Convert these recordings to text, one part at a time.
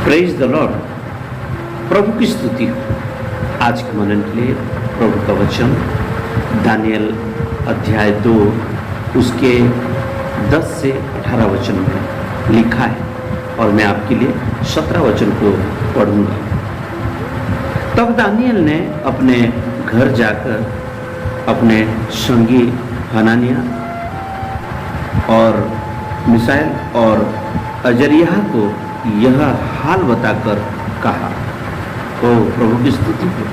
Praise the Lord. प्रभु की स्तुति हो। आज के मनन के लिए प्रभु का वचन दानियल अध्याय 2 उसके 10 से 18 वचन में लिखा है और मैं आपके लिए 17 वचन को पढ़ूंगा। तब दानियल ने अपने घर जाकर अपने संगी हनानिया और मिसाइल और अजरिया को यह हाल बताकर कहा। ओ प्रभु की स्तुति हो।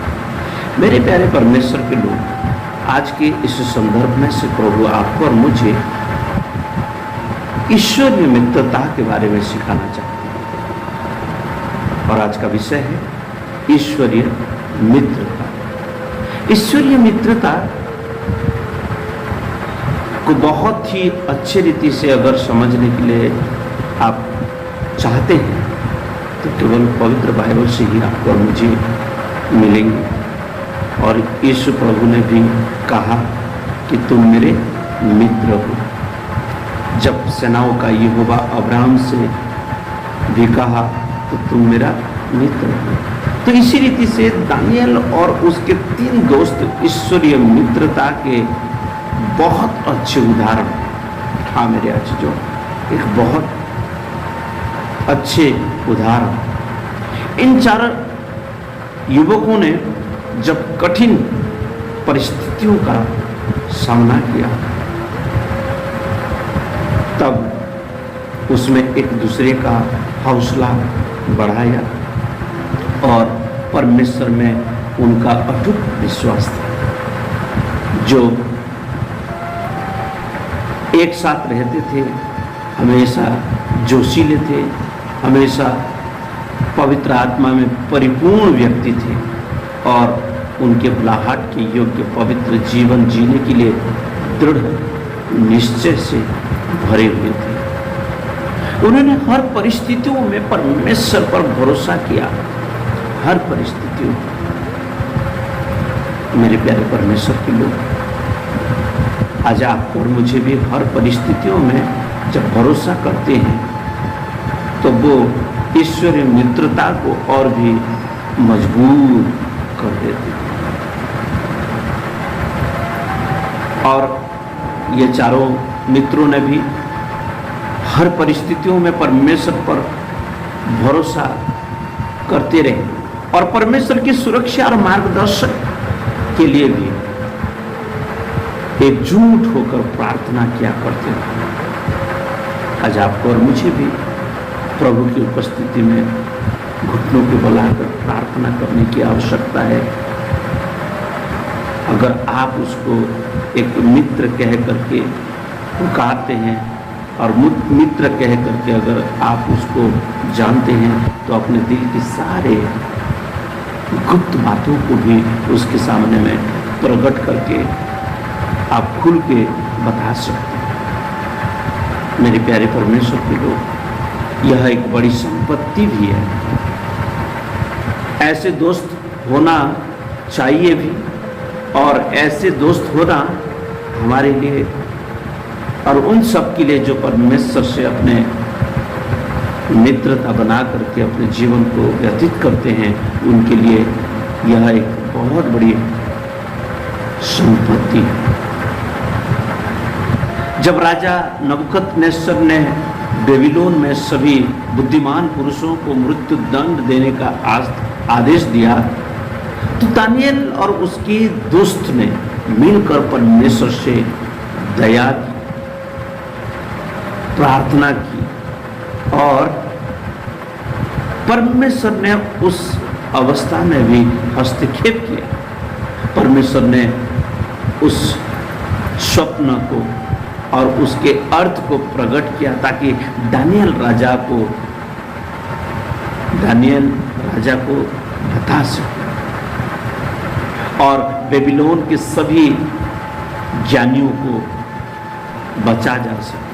मेरे प्यारे परमेश्वर के लोग, आज के इस संदर्भ में से प्रभु आपको और मुझे ईश्वरीय मित्रता के बारे में सिखाना चाहते हैं और आज का विषय है ईश्वरीय मित्रता। ईश्वरीय मित्रता को बहुत ही अच्छे रीति से अगर समझने के लिए आप चाहते हैं तो केवल पवित्र बाइबल से ही आपको और मुझे मिलेंगे। और यीशु प्रभु ने भी कहा कि तुम मेरे मित्र हो। जब सेनाओं का यहोवा अब्राहम से भी कहा तो तुम मेरा मित्र हो। तो इसी रीति से दानियल और उसके 3 दोस्त ईश्वरीय मित्रता के बहुत अच्छे उदाहरण। हाँ मेरे अजीजों, एक बहुत अच्छे उदाहरण। इन 4 युवकों ने जब कठिन परिस्थितियों का सामना किया तब उसमें एक दूसरे का हौसला बढ़ाया और परमेश्वर में उनका अटूट विश्वास था। जो एक साथ रहते थे, हमेशा जोशीले थे, हमेशा पवित्र आत्मा में परिपूर्ण व्यक्ति थे और उनके बुलाहट के योग्य पवित्र जीवन जीने के लिए दृढ़ निश्चय से भरे हुए थे। उन्होंने हर परिस्थितियों में परमेश्वर पर भरोसा किया। हर परिस्थितियों में। मेरे प्यारे परमेश्वर के लोग, आज आपको और मुझे भी हर परिस्थितियों में जब भरोसा करते हैं तो वो ईश्वरीय मित्रता को और भी मजबूत कर देते हैं। और ये 4 मित्रों ने भी हर परिस्थितियों में परमेश्वर पर भरोसा करते रहे और परमेश्वर की सुरक्षा और मार्गदर्शन के लिए भी एकजुट होकर प्रार्थना किया करते हैं। आज आपको और मुझे भी प्रभु की उपस्थिति में घुटनों को बुलाकर प्रार्थना करने की आवश्यकता है। अगर आप उसको एक मित्र कह करके पुकारते हैं और मित्र कह करके अगर आप उसको जानते हैं तो अपने दिल की सारे गुप्त बातों को भी उसके सामने में प्रकट करके आप खुल के बता सकते हैं। मेरे प्यारे परमेश्वर के लोग, यह एक बड़ी संपत्ति भी है। ऐसे दोस्त होना चाहिए भी और ऐसे दोस्त होना हमारे लिए और उन सब के लिए जो परमेश्वर से अपने मित्रता बना करके अपने जीवन को व्यतीत करते हैं, उनके लिए यह एक बहुत बड़ी संपत्ति है। जब राजा नबूकदनेस्सर ने बेबीलोन में सभी बुद्धिमान पुरुषों को मृत्यु दंड देने का आदेश दिया तो दानियल और उसके दोस्त ने मिलकर परमेश्वर से दया की, प्रार्थना की और परमेश्वर ने उस अवस्था में भी हस्तक्षेप किया। परमेश्वर ने उस स्वप्न को और उसके अर्थ को प्रकट किया ताकि दानियल राजा को बता सके और बेबीलोन के सभी ज्ञानियों को बचा जा सके।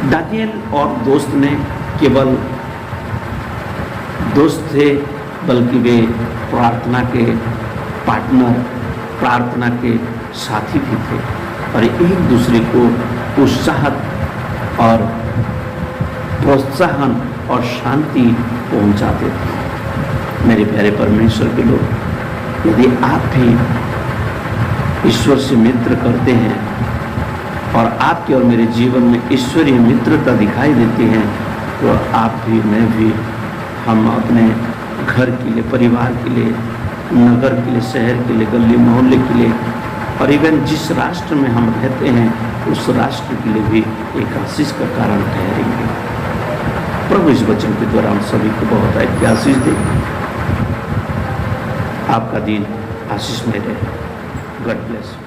दानियल और दोस्त ने केवल दोस्त थे बल्कि वे प्रार्थना के पार्टनर, प्रार्थना के साथी भी थे और एक दूसरे को उत्साहित और प्रोत्साहन और शांति पहुंचाते थे। मेरे प्यारे परमेश्वर के लोग, यदि आप भी ईश्वर से मित्र करते हैं और आपके और मेरे जीवन में ईश्वरीय मित्रता दिखाई देती है, तो आप भी, मैं भी, हम अपने घर के लिए, परिवार के लिए, नगर के लिए, शहर के लिए, गली मोहल्ले के लिए और इवन जिस राष्ट्र में हम रहते हैं उस राष्ट्र के लिए भी एक आशीष का कारण ठहरेंगे। प्रभु इस वचन के द्वारा हम सभी को बहुत अच्छी आशीष दे। आपका दिन आशीष में रहे। God bless.